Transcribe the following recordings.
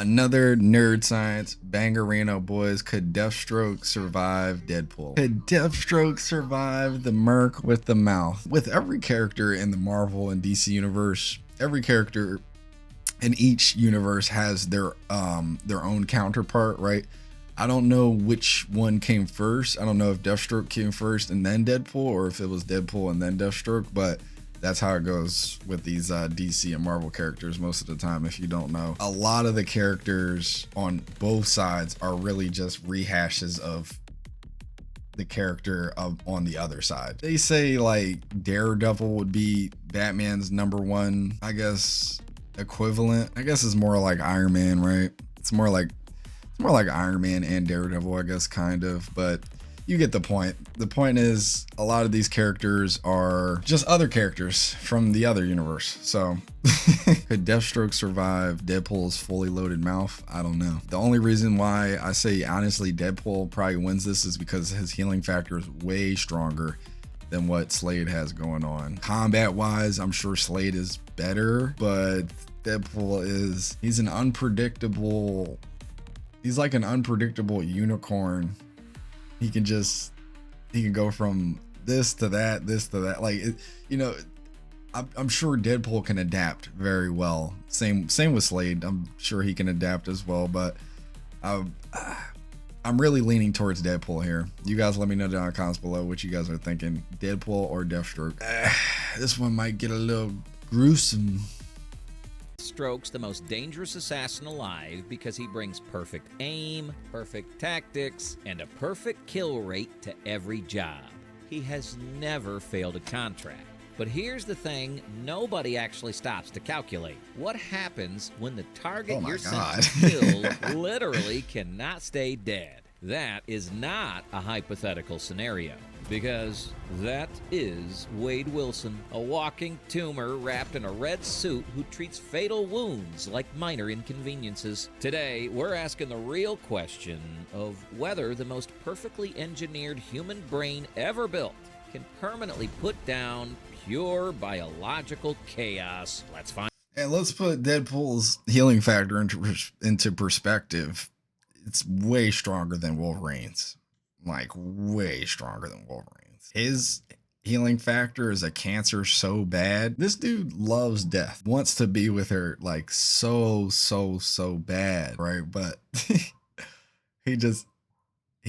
Another nerd science bangerino, boys. Could Deathstroke survive Deadpool? Could Deathstroke survive the Merc with the mouth? With every character in the Marvel and DC universe, every character in each universe has their own counterpart, right? I don't know which one came first. I don't know if Deathstroke came first and then Deadpool, or if it was Deadpool and then Deathstroke, but that's how it goes with these DC and Marvel characters most of the time, if you don't know. A lot of the characters on both sides are really just rehashes of the character on the other side. They say like Daredevil would be Batman's #1, I guess, equivalent. I guess it's more like Iron Man, right? It's more like Iron Man and Daredevil, I guess, kind of, but you get the point. The point is, a lot of these characters are just other characters from the other universe. So could Deathstroke survive Deadpool's fully loaded mouth? I don't know. The only reason why I say honestly Deadpool probably wins this is because his healing factor is way stronger than what Slade has going on. Combat wise, I'm sure Slade is better, but Deadpool he's like an unpredictable unicorn. He can go from this to that, like, I'm sure Deadpool can adapt very well. Same with Slade. I'm sure he can adapt as well, but I'm really leaning towards Deadpool here. You guys let me know down in the comments below what you guys are thinking, Deadpool or Deathstroke. This one might get a little gruesome. Deathstroke's the most dangerous assassin alive because he brings perfect aim, perfect tactics, and a perfect kill rate to every job. He has never failed a contract. But here's the thing nobody actually stops to calculate. What happens when the target you're sent to kill literally cannot stay dead? That is not a hypothetical scenario, because that is Wade Wilson, a walking tumor wrapped in a red suit who treats fatal wounds like minor inconveniences. Today, we're asking the real question of whether the most perfectly engineered human brain ever built can permanently put down pure biological chaos. Let's find. And let's put Deadpool's healing factor into perspective. It's way stronger than Wolverine's. Like, way stronger than Wolverine's. His healing factor is a cancer so bad. This dude loves death. Wants to be with her like so bad, right? But he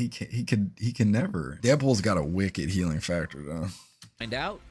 can never. Deadpool's got a wicked healing factor though. Find out.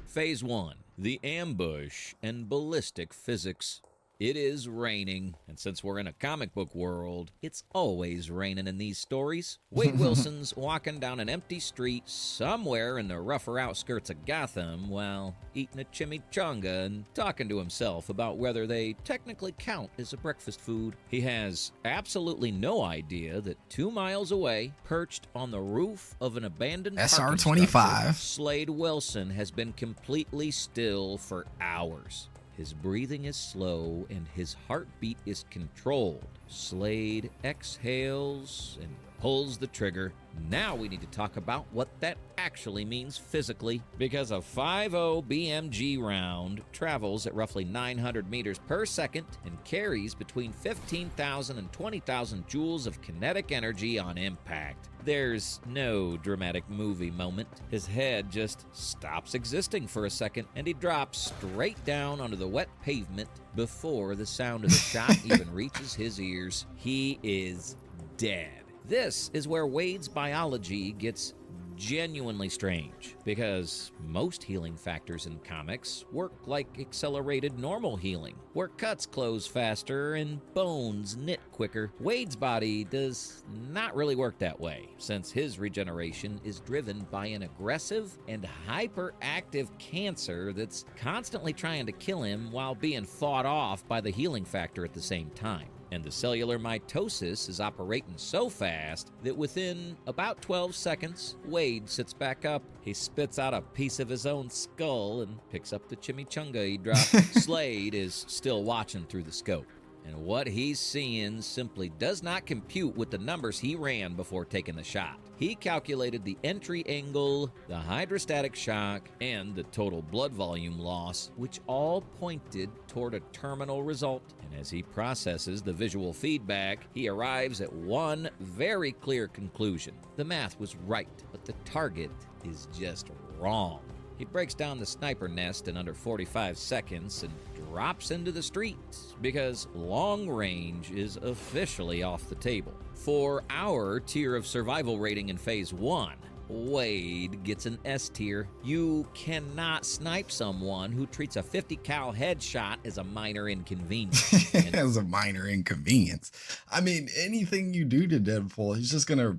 Phase 1. The ambush and ballistic physics. It is raining, and since we're in a comic book world, it's always raining in these stories. Wade Wilson's walking down an empty street somewhere in the rougher outskirts of Gotham while eating a chimichanga and talking to himself about whether they technically count as a breakfast food. He has absolutely no idea that 2 miles away, perched on the roof of an abandoned SR-25, Slade Wilson has been completely still for hours. His breathing is slow and his heartbeat is controlled. Slade exhales and pulls the trigger. Now we need to talk about what that actually means physically, because a 5.0 BMG round travels at roughly 900 meters per second and carries between 15,000 and 20,000 joules of kinetic energy on impact. There's no dramatic movie moment. His head just stops existing for a second, and he drops straight down onto the wet pavement before the sound of the shot even reaches his ears. He is dead. This is where Wade's biology gets genuinely strange, because most healing factors in comics work like accelerated normal healing, where cuts close faster and bones knit quicker. Wade's body does not really work that way, since his regeneration is driven by an aggressive and hyperactive cancer that's constantly trying to kill him while being fought off by the healing factor at the same time. And the cellular mitosis is operating so fast that within about 12 seconds, Wade sits back up. He spits out a piece of his own skull and picks up the chimichanga he dropped. Slade is still watching through the scope, and what he's seeing simply does not compute with the numbers he ran before taking the shot. He calculated the entry angle, the hydrostatic shock, and the total blood volume loss, which all pointed toward a terminal result. And as he processes the visual feedback, he arrives at one very clear conclusion. The math was right, but the target is just wrong. He breaks down the sniper nest in under 45 seconds and drops into the streets because long range is officially off the table. For our tier of survival rating in Phase 1, Wade gets an S tier. You cannot snipe someone who treats a 50 cal headshot as a minor inconvenience. As a minor inconvenience. I mean, anything you do to Deadpool, he's just gonna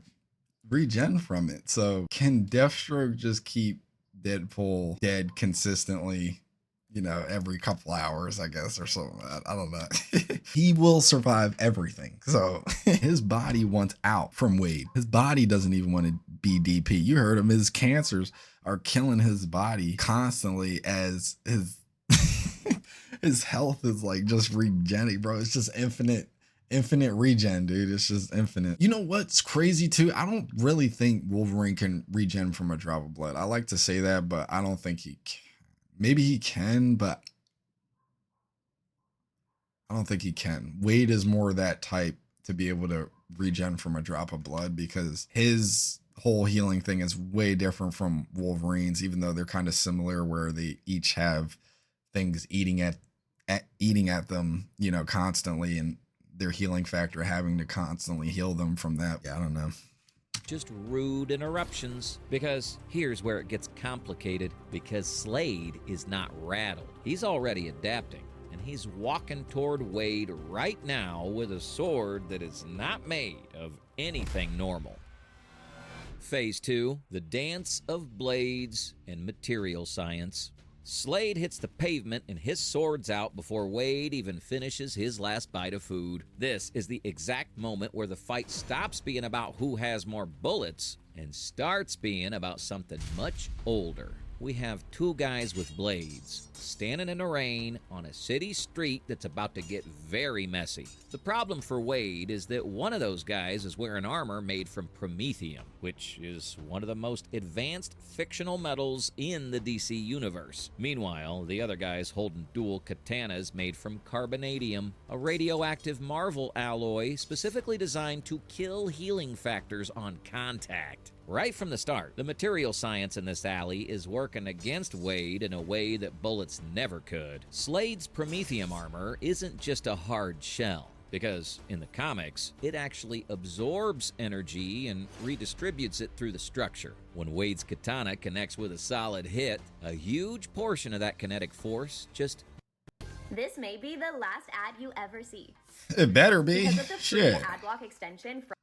regen from it. So can Deathstroke just keep Deadpool dead consistently, you know, every couple hours, I guess, or something? I don't know. He will survive everything. So his body wants out from Wade. His body doesn't even want to be DP. You heard him. His cancers are killing his body constantly as his his health is like just regenerating, bro. It's just infinite regen, dude. It's just infinite. You know what's crazy too? I don't really think Wolverine can regen from a drop of blood. I like to say that, but I don't think he can. Maybe he can, but I don't think he can. Wade is more that type to be able to regen from a drop of blood because his whole healing thing is way different from Wolverine's, even though they're kind of similar where they each have things eating at them, you know, constantly, and their healing factor having to constantly heal them from that. Yeah, I don't know. Just rude interruptions, because here's where it gets complicated, because Slade is not rattled. He's already adapting, and he's walking toward Wade right now with a sword that is not made of anything normal. Phase 2, the dance of blades and material science. Slade hits the pavement and his sword's out before Wade even finishes his last bite of food. This is the exact moment where the fight stops being about who has more bullets and starts being about something much older. We have two guys with blades standing in the rain on a city street that's about to get very messy. The problem for Wade is that one of those guys is wearing armor made from promethium, which is one of the most advanced fictional metals in the DC universe. Meanwhile, the other guy's holding dual katanas made from carbonadium, a radioactive Marvel alloy specifically designed to kill healing factors on contact. Right from the start, the material science in this alley is working against Wade in a way that bullets never could. Slade's promethium armor isn't just a hard shell, because in the comics, it actually absorbs energy and redistributes it through the structure. When Wade's katana connects with a solid hit, a huge portion of that kinetic force just... This may be the last ad you ever see. It better be. Because of the free Shit. ad block extension from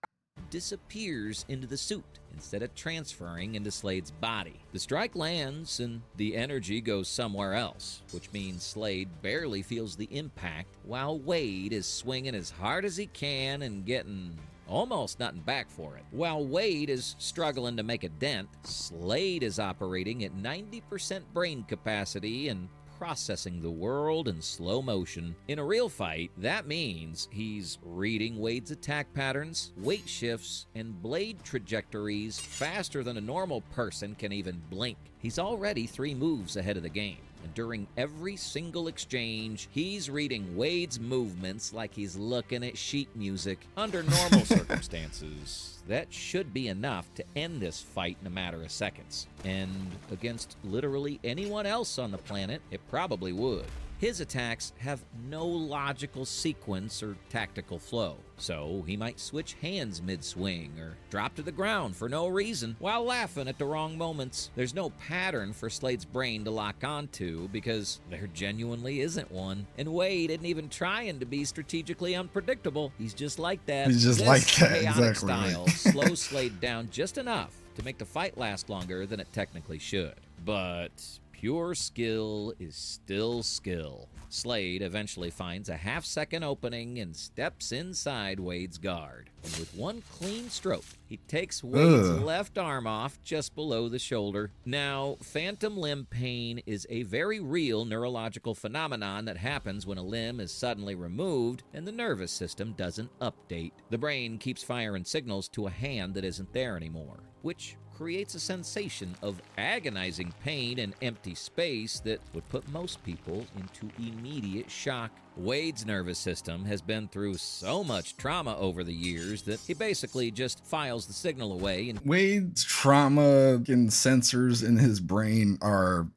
disappears into the suit instead of transferring into Slade's body. The strike lands and the energy goes somewhere else, which means Slade barely feels the impact while Wade is swinging as hard as he can and getting almost nothing back for it. While Wade is struggling to make a dent, Slade is operating at 90% brain capacity and processing the world in slow motion. In a real fight, that means he's reading Wade's attack patterns, weight shifts, and blade trajectories faster than a normal person can even blink. He's already 3 moves ahead of the game, and during every single exchange, he's reading Wade's movements like he's looking at sheet music. Under normal circumstances, that should be enough to end this fight in a matter of seconds. And against literally anyone else on the planet, it probably would. His attacks have no logical sequence or tactical flow, so he might switch hands mid-swing or drop to the ground for no reason while laughing at the wrong moments. There's no pattern for Slade's brain to lock onto because there genuinely isn't one. And Wade isn't even trying to be strategically unpredictable. He's just like that. He's just like that, chaotic exactly. Style slows Slade down just enough to make the fight last longer than it technically should. But Pure skill is still skill. Slade eventually finds a half-second opening and steps inside Wade's guard. And with one clean stroke, he takes Wade's left arm off just below the shoulder. Now, phantom limb pain is a very real neurological phenomenon that happens when a limb is suddenly removed and the nervous system doesn't update. The brain keeps firing signals to a hand that isn't there anymore, which creates a sensation of agonizing pain and empty space that would put most people into immediate shock. Wade's nervous system has been through so much trauma over the years that he basically just files the signal away. And Wade's trauma and sensors in his brain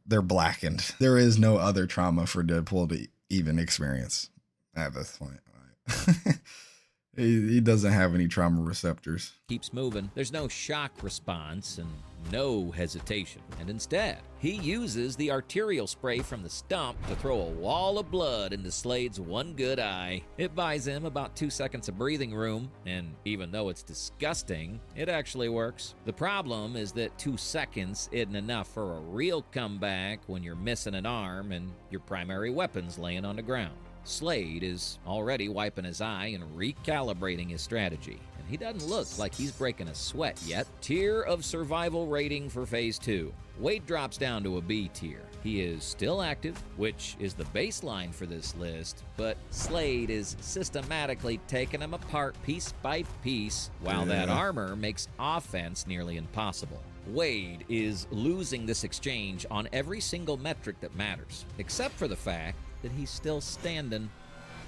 they're blackened. There is no other trauma for Deadpool to even experience at this point. He doesn't have any trauma receptors. Keeps moving. There's no shock response and no hesitation. And instead, he uses the arterial spray from the stump to throw a wall of blood into Slade's one good eye. It buys him about 2 seconds of breathing room, and even though it's disgusting, it actually works. The problem is that 2 seconds isn't enough for a real comeback when you're missing an arm and your primary weapon's laying on the ground. Slade is already wiping his eye and recalibrating his strategy, and he doesn't look like he's breaking a sweat yet. Tier of survival rating for Phase 2. Wade drops down to a B tier. He is still active, which is the baseline for this list, but Slade is systematically taking him apart piece by piece, while that armor makes offense nearly impossible. Wade is losing this exchange on every single metric that matters, except for the fact that he's still standing.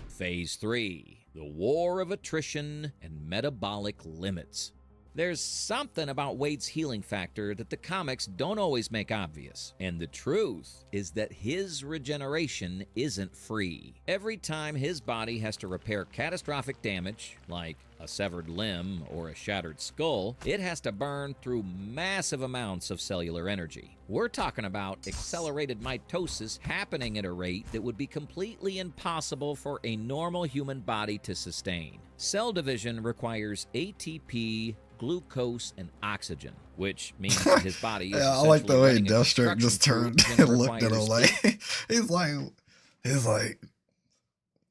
Phase 3, the war of attrition and metabolic limits. There's something about Wade's healing factor that the comics don't always make obvious, and the truth is that his regeneration isn't free. Every time his body has to repair catastrophic damage, like a severed limb or a shattered skull, it has to burn through massive amounts of cellular energy. We're talking about accelerated mitosis happening at a rate that would be completely impossible for a normal human body to sustain. Cell division requires ATP, glucose, and oxygen, which means that his body is I like the way running a Deathstroke just turned and looked at him like he's like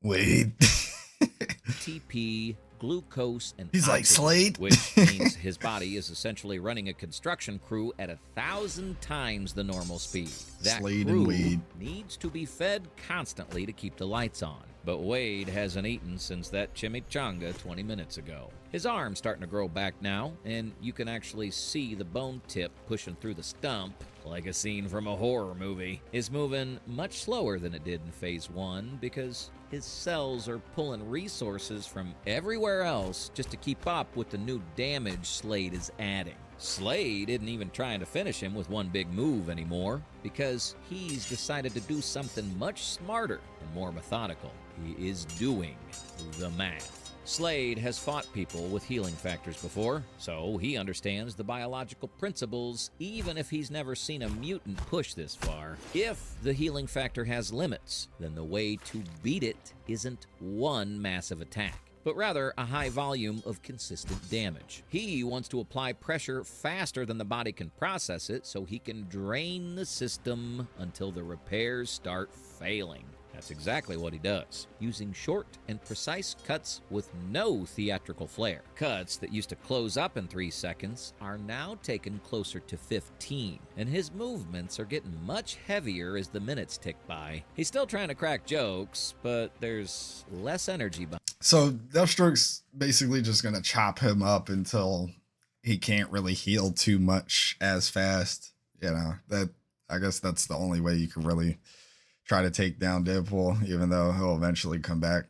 Wade. ATP, glucose, and he's oxygen, like Slade, which means his body is essentially running a construction crew at 1,000 times the normal speed. That Slade crew and Wade needs to be fed constantly to keep the lights on. But Wade hasn't eaten since that chimichanga 20 minutes ago. His arm's starting to grow back now, and you can actually see the bone tip pushing through the stump like a scene from a horror movie. Is moving much slower than it did in Phase 1 because his cells are pulling resources from everywhere else just to keep up with the new damage Slade is adding. Slade isn't even trying to finish him with one big move anymore because he's decided to do something much smarter and more methodical. He is doing the math. Slade has fought people with healing factors before, so he understands the biological principles even if he's never seen a mutant push this far. If the healing factor has limits, then the way to beat it isn't one massive attack, but rather a high volume of consistent damage. He wants to apply pressure faster than the body can process it so he can drain the system until the repairs start failing. That's exactly what he does, using short and precise cuts with no theatrical flair. Cuts that used to close up in 3 seconds are now taken closer to 15, and his movements are getting much heavier as the minutes tick by. He's still trying to crack jokes, but there's less energy behind. So Deathstroke's basically just gonna chop him up until he can't really heal too much as fast. You know, that I guess that's the only way you can really try to take down Deadpool, even though he'll eventually come back.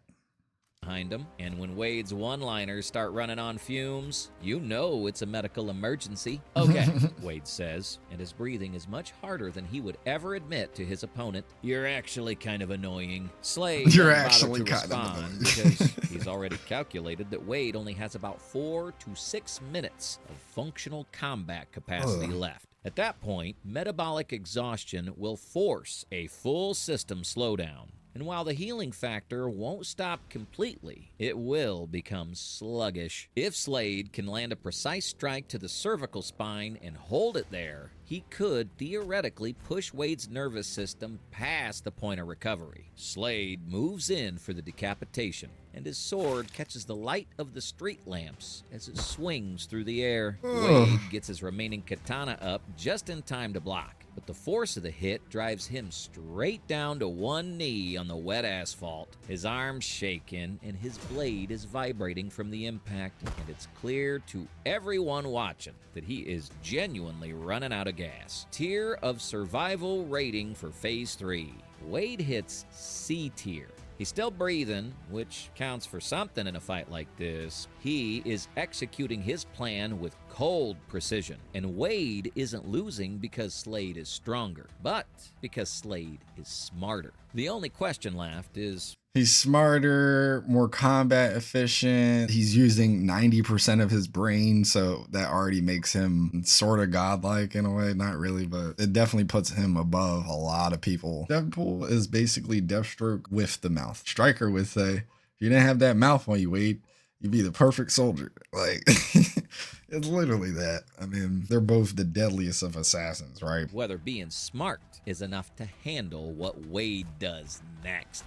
Behind him, and when Wade's one-liners start running on fumes, you know it's a medical emergency. Okay, Wade says, and his breathing is much harder than he would ever admit to his opponent. You're actually kind of annoying. Slade You're doesn't actually bother to kind of respond annoying. because he's already calculated that Wade only has about 4 to 6 minutes of functional combat capacity left. At that point, metabolic exhaustion will force a full system slowdown. And while the healing factor won't stop completely, it will become sluggish. If Slade can land a precise strike to the cervical spine and hold it there, he could theoretically push Wade's nervous system past the point of recovery. Slade moves in for the decapitation, and his sword catches the light of the street lamps as it swings through the air. Wade gets his remaining katana up just in time to block, but the force of the hit drives him straight down to one knee on the wet asphalt. His arms shaking, and his blade is vibrating from the impact, and it's clear to everyone watching that he is genuinely running out of gas. Tier of survival rating for Phase 3. Wade hits C tier. He's still breathing, which counts for something in a fight like this. He is executing his plan with cold precision, and Wade isn't losing because Slade is stronger, but because Slade is smarter. The only question left is, he's smarter, more combat efficient. He's using 90% of his brain, so that already makes him sort of godlike in a way. Not really, but it definitely puts him above a lot of people. Deadpool is basically Deathstroke with the mouth. Stryker would say, if you didn't have that mouth on you, Wade, you'd be the perfect soldier. Like, it's literally that. I mean, they're both the deadliest of assassins, right? whether being smart is enough to handle what Wade does next.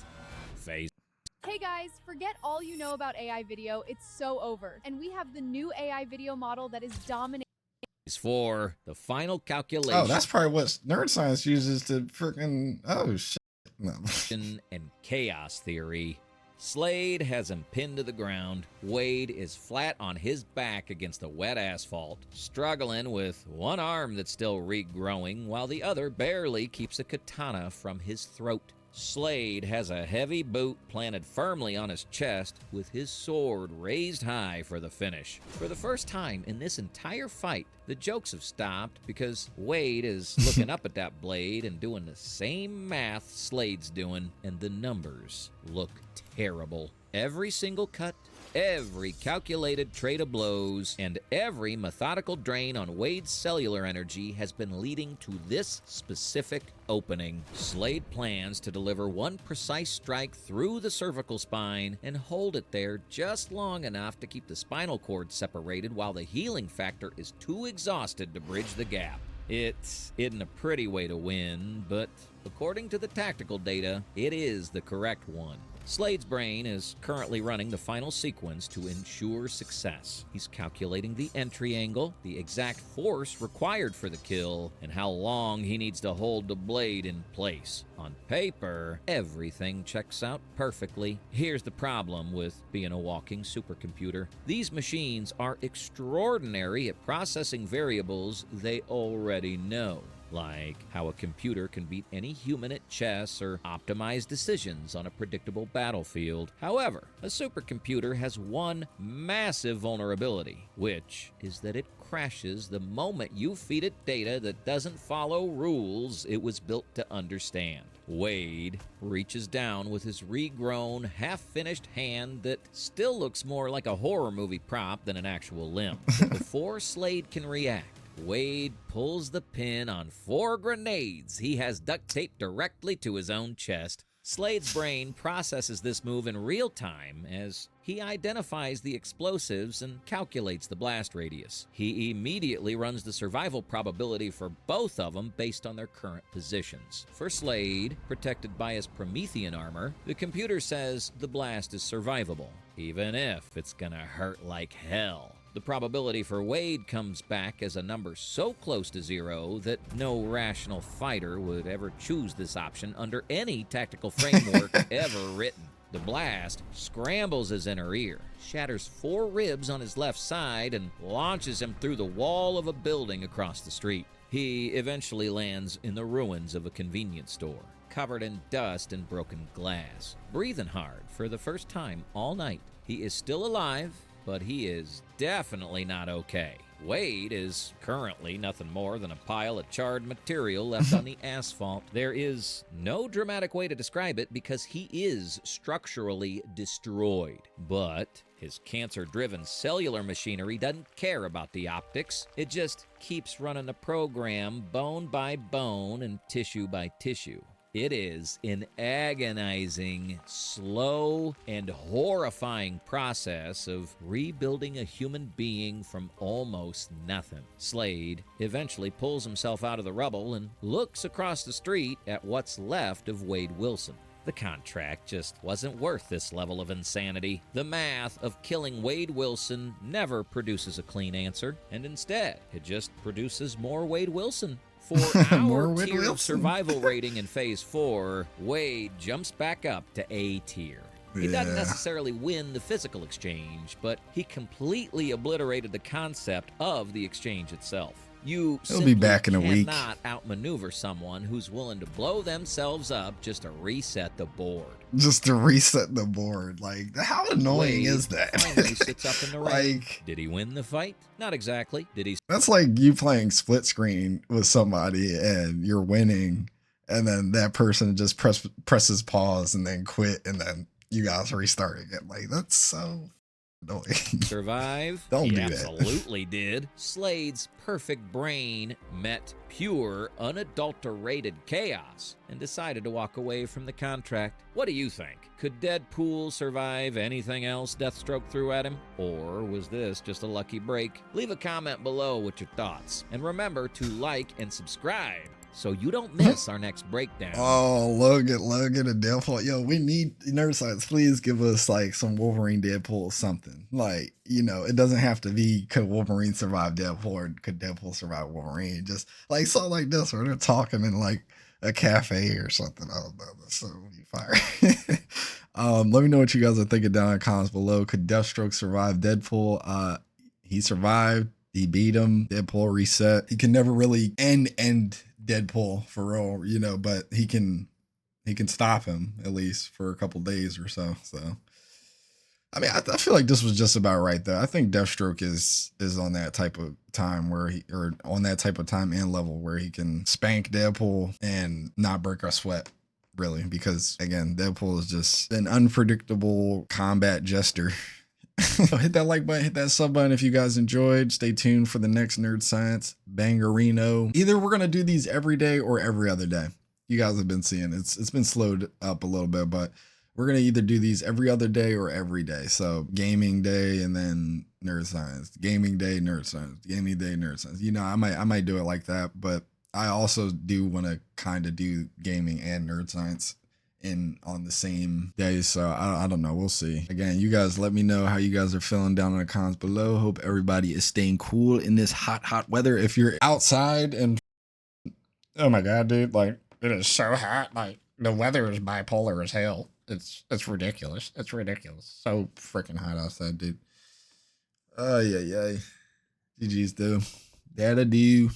Phase. Hey guys, forget all you know about AI video, it's so over. And we have the new AI video model that is dominating. For the final calculation. Oh, that's probably what nerd science uses to freaking, oh shit. No. And chaos theory. Slade has him pinned to the ground. Wade is flat on his back against the wet asphalt, struggling with one arm that's still regrowing while the other barely keeps a katana from his throat. Slade has a heavy boot planted firmly on his chest with his sword raised high for the finish. For the first time in this entire fight, the jokes have stopped because Wade is looking up at that blade and doing the same math Slade's doing, and the numbers look terrible. Every single cut, every calculated trade of blows, and every methodical drain on Wade's cellular energy has been leading to this specific opening. Slade plans to deliver one precise strike through the cervical spine and hold it there just long enough to keep the spinal cord separated while the healing factor is too exhausted to bridge the gap. It isn't a pretty way to win, but according to the tactical data, it is the correct one. Slade's brain is currently running the final sequence to ensure success. He's calculating the entry angle, the exact force required for the kill, and how long he needs to hold the blade in place. On paper, everything checks out perfectly. Here's the problem with being a walking supercomputer. These machines are extraordinary at processing variables they already know, like how a computer can beat any human at chess or optimize decisions on a predictable battlefield. However, a supercomputer has one massive vulnerability, which is that it crashes the moment you feed it data that doesn't follow rules it was built to understand. Wade reaches down with his regrown, half-finished hand that still looks more like a horror movie prop than an actual limb. Before Slade can react, Wade pulls the pin on 4 grenades he has duct taped directly to his own chest. Slade's brain processes this move in real time as he identifies the explosives and calculates the blast radius. He immediately runs the survival probability for both of them based on their current positions. For Slade, protected by his Promethean armor, the computer says the blast is survivable, even if it's gonna hurt like hell. The probability for Wade comes back as a number so close to 0 that no rational fighter would ever choose this option under any tactical framework ever written. The blast scrambles his inner ear, shatters 4 ribs on his left side, and launches him through the wall of a building across the street. He eventually lands in the ruins of a convenience store, covered in dust and broken glass. Breathing hard for the first time all night. He is still alive, but he is definitely not okay. Wade is currently nothing more than a pile of charred material left on the asphalt. There is no dramatic way to describe it because he is structurally destroyed. But his cancer-driven cellular machinery doesn't care about the optics. It just keeps running the program bone by bone and tissue by tissue. It is an agonizing, slow, and horrifying process of rebuilding a human being from almost nothing. Slade eventually pulls himself out of the rubble and looks across the street at what's left of Wade Wilson. The contract just wasn't worth this level of insanity. The math of killing Wade Wilson never produces a clean answer, and instead, it just produces more Wade Wilson. For our tier survival rating in Phase 4, Wade jumps back up to A tier. He doesn't necessarily win the physical exchange, but he completely obliterated the concept of the exchange itself. You simply cannot outmaneuver someone who's willing to blow themselves up just to reset the board. Just to reset the board. Like, how annoying is that? Finally sits up in the ring. Did he win the fight? Not exactly. Did he? That's like you playing split screen with somebody and you're winning, and then that person just presses pause and then quit, and then you guys restart again. Like, that's so annoying. Survive? Don't do he that. Absolutely did. Slade's perfect brain met pure, unadulterated chaos and decided to walk away from the contract. What do you think? Could Deadpool survive anything else Deathstroke threw at him? Or was this just a lucky break? Leave a comment below with your thoughts. And remember to like and subscribe so you don't miss our next breakdown. Oh, Logan and Deadpool. Yo, we need Nerd Science. Please give us like some Wolverine Deadpool or something. Like, you know, it doesn't have to be could Wolverine survive Deadpool or could Deadpool survive Wolverine. Just like something like this where they're talking in like a cafe or something. I don't know. That's so fire. Let me know what you guys are thinking down in the comments below. Could Deathstroke survive Deadpool? He survived. He beat him. Deadpool reset. He can never really end Deadpool for real, you know, but he can stop him at least for a couple days or so. So, I mean, I feel like this was just about right though. I think Deathstroke is on that type of time on that type of time and level where he can spank Deadpool and not break a sweat, really, because again, Deadpool is just an unpredictable combat jester. Hit that like button, hit that sub button if you guys enjoyed. Stay tuned for the next Nerd Science Bangerino. Either we're gonna do these every day or every other day. You guys have been seeing it's been slowed up a little bit, but we're gonna either do these every other day or every day. So gaming day and then Nerd Science, gaming day, Nerd Science, gaming day, Nerd Science. You know, I might do it like that, but I also do want to kind of do gaming and Nerd Science on the same day, so I don't know, we'll see. Again, you guys let me know how you guys are feeling down in the comments below. Hope everybody is staying cool in this hot weather. If you're outside and oh my god, dude, like it is so hot, like the weather is bipolar as hell. It's ridiculous. It's ridiculous. So freaking hot outside, dude. Yeah. GG's do. That'll do.